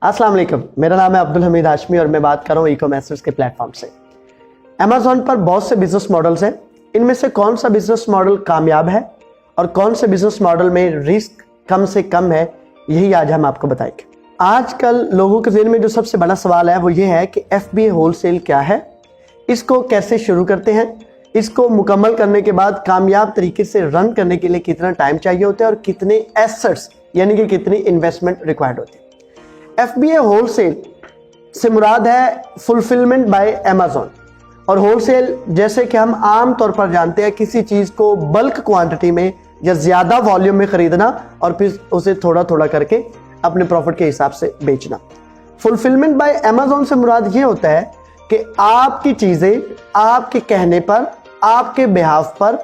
अस्सलाम वालेकुम, मेरा नाम है अब्दुल हमीद हाशमी और मैं बात कर रहा हूँ ई-कॉमर्स के प्लेटफॉर्म से। अमेज़ॉन पर बहुत से बिजनेस मॉडल्स हैं। इनमें से कौन सा बिजनेस मॉडल कामयाब है और कौन से बिजनेस मॉडल में रिस्क कम से कम है, यही आज हम आपको बताएंगे। आजकल लोगों के ज़हन में जो सबसे बड़ा सवाल है वो ये है कि FBA होलसेल क्या है, इसको कैसे शुरू करते हैं, इसको मुकम्मल करने के बाद कामयाब तरीके से रन करने के लिए कितना टाइम चाहिए होता है और कितने एसेट्स यानी कि कितनी इन्वेस्टमेंट रिक्वायर्ड होती है। FBA होलसेल से मुराद है फुलफिलमेंट बाय अमेज़ॉन। और होलसेल जैसे कि हम आम तौर पर जानते हैं किसी चीज़ को बल्क क्वांटिटी में या ज़्यादा वॉल्यूम में ख़रीदना और फिर उसे थोड़ा थोड़ा करके अपने प्रॉफिट के हिसाब से बेचना। फुलफिलमेंट बाय अमेज़ॉन से मुराद ये होता है कि आपकी चीज़ें आपके कहने पर, आपके बिहाफ पर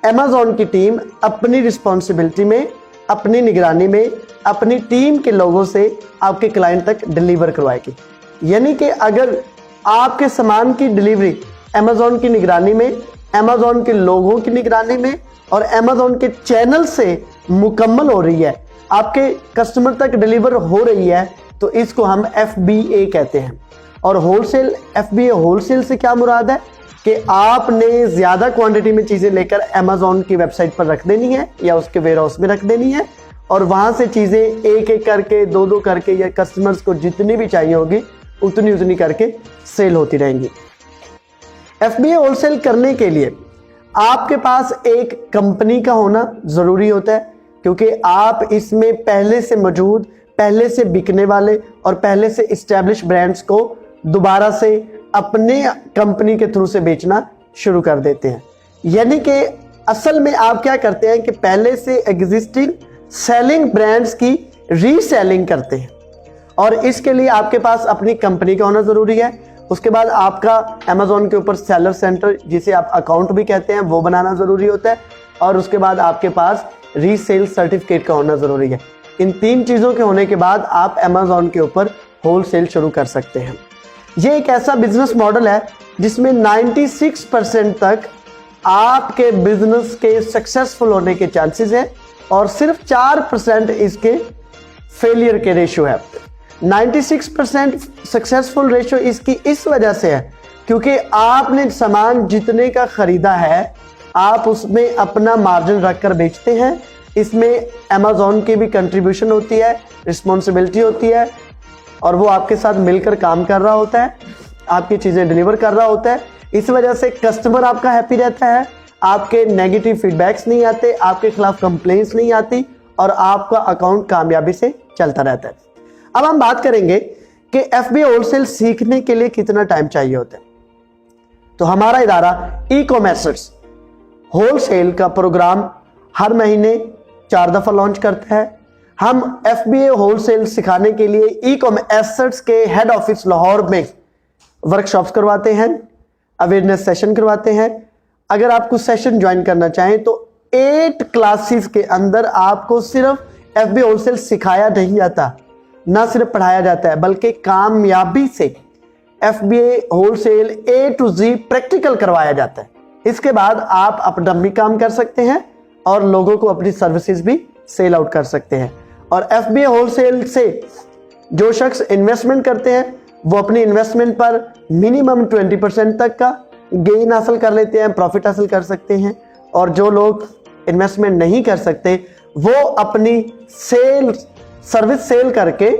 अमेज़ॉन की टीम अपनी रिस्पॉन्सिबिलिटी में, अपनी निगरानी में, अपनी टीम के लोगों से आपके क्लाइंट तक डिलीवर करवाएगी। यानी कि अगर आपके सामान की डिलीवरी अमेज़ॉन की निगरानी में, अमेज़ॉन के लोगों की निगरानी में और अमेज़ॉन के चैनल से मुकम्मल हो रही है, आपके कस्टमर तक डिलीवर हो रही है, तो इसको हम FBA कहते हैं। और होलसेल FBA होलसेल से क्या मुराद है कि आपने ज़्यादा क्वांटिटी में चीज़ें लेकर अमेज़ॉन की वेबसाइट पर रख देनी है या उसके वेयरहाउस में रख देनी है और वहाँ से चीज़ें एक एक करके, दो दो करके या कस्टमर्स को जितनी भी चाहिए होगी उतनी करके सेल होती रहेंगी। FBA होलसेल करने के लिए आपके पास एक कंपनी का होना ज़रूरी होता है, क्योंकि आप इसमें पहले से मौजूद, पहले से बिकने वाले और पहले से इस्टेब्लिश ब्रांड्स को दोबारा से अपने कंपनी के थ्रू से बेचना शुरू कर देते हैं। यानी कि असल में आप क्या करते हैं कि पहले से एग्जिस्टिंग सेलिंग ब्रांड्स की रीसेलिंग करते हैं और इसके लिए आपके पास अपनी कंपनी का होना ज़रूरी है। उसके बाद आपका अमेज़ॉन के ऊपर सेलर सेंटर, जिसे आप अकाउंट भी कहते हैं, वो बनाना ज़रूरी होता है और उसके बाद आपके पास रीसेल सर्टिफिकेट का होना ज़रूरी है। इन तीन चीज़ों के होने के बाद आप अमेज़ॉन के ऊपर होलसेल शुरू कर सकते हैं। ये एक ऐसा बिजनेस मॉडल है जिसमें 96% तक आपके बिजनेस के सक्सेसफुल होने के चांसेस हैं और सिर्फ 4% इसके फेलियर के रेशियो है। 96% सक्सेसफुल रेशियो इसकी इस वजह से है क्योंकि आपने सामान जितने का खरीदा है आप उसमें अपना मार्जिन रखकर बेचते हैं। इसमें अमेज़ॉन की भी कंट्रीब्यूशन होती है, रिस्पॉन्सिबिलिटी होती है और वो आपके साथ मिलकर काम कर रहा होता है, आपकी चीज़ें डिलीवर कर रहा होता है। इस वजह से कस्टमर आपका हैप्पी रहता है, आपके नेगेटिव फीडबैक्स नहीं आते, आपके खिलाफ कंप्लेंट्स नहीं आती और आपका अकाउंट कामयाबी से चलता रहता है। अब हम बात करेंगे कि FBA होलसेल सीखने के लिए कितना टाइम चाहिए होता है। तो हमारा इदारा ई-कॉमर्स होलसेल का प्रोग्राम हर महीने 4 दफ़ा लॉन्च करता है। हम FBA होलसेल सिखाने के लिए ई-कॉमर्स के हेड ऑफिस लाहौर में वर्कशॉप्स करवाते हैं, अवेयरनेस सेशन करवाते हैं। अगर आप कुछ सेशन ज्वाइन करना चाहें तो 8 क्लासेस के अंदर आपको सिर्फ FBA होलसेल सिखाया नहीं जाता, ना सिर्फ पढ़ाया जाता है, बल्कि कामयाबी से FBA wholesale A to Z practical करवाया जाता है। इसके बाद आप अपना भी काम कर सकते हैं और लोगों को अपनी सर्विसेज भी सेल आउट कर सकते हैं। और FBA होलसेल से जो शख्स इन्वेस्टमेंट करते हैं वो अपनी इन्वेस्टमेंट पर मिनिमम 20% तक का गेन हासिल कर लेते हैं, प्रॉफिट हासिल कर सकते हैं। और जो लोग इन्वेस्टमेंट नहीं कर सकते वो अपनी सर्विस सेल करके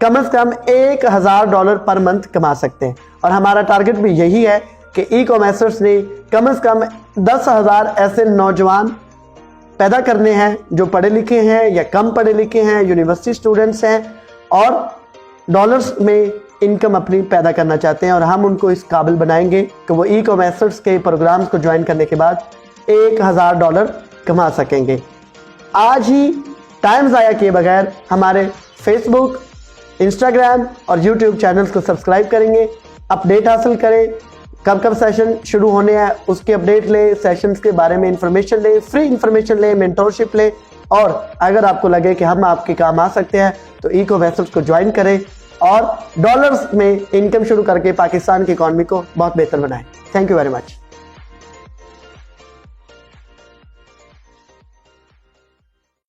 कम से कम $1000 पर मंथ कमा सकते हैं। और हमारा टारगेट भी यही है कि ई-कॉमर्स ने कम से कम 10,000 ऐसे नौजवान पैदा करने हैं जो पढ़े लिखे हैं या कम पढ़े लिखे हैं, यूनिवर्सिटी स्टूडेंट्स हैं और डॉलर्स में इनकम अपनी पैदा करना चाहते हैं। और हम उनको इस काबिल बनाएंगे कि वो ई-कॉमर्स के प्रोग्राम्स को ज्वाइन करने के बाद $1000 कमा सकेंगे। आज ही टाइम ज़ाया किए बगैर हमारे फेसबुक, इंस्टाग्राम और यूट्यूब चैनल्स को सब्सक्राइब करेंगे, अपडेट हासिल करें। कब कब सेशन शुरू होने हैं उसके अपडेट लें, सेशंस के बारे में इंफॉर्मेशन लें, फ्री इंफॉर्मेशन लें, मेंटोरशिप लें। और अगर आपको लगे कि हम आपके काम आ सकते हैं तो ई-कॉमर्स को ज्वाइन करें और डॉलर्स में इनकम शुरू करके पाकिस्तान की इकॉनमी को बहुत बेहतर बनाएं। Thank you very much.